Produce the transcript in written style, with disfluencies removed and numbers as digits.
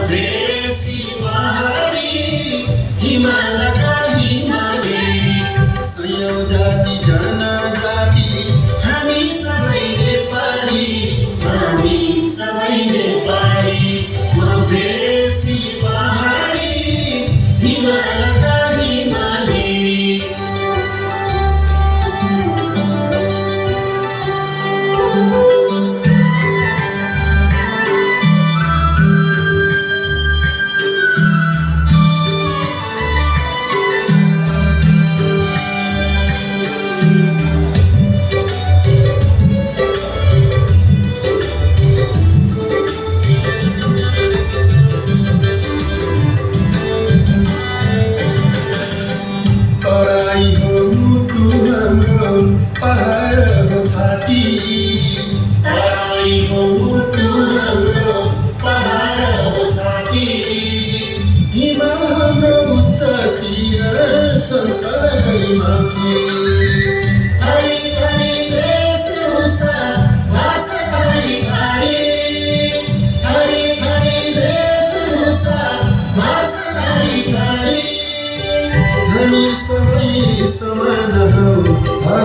मधेसी पहाडी हिमालका हिमाली सयौं जाति जनजाति हामी सबै नेपाली मधेसी पहाडी हिमालका हिमाली पहाड हो छाती तराई हो मुटु हाम्रो पहाड हो छाती हिमाल हाम्रो उच्च शिर संसारकै माथि थरी थरी वेशभूषा भाषा थरी थरी वेशभूषा भाषा थरी हामी सबै समान हौ।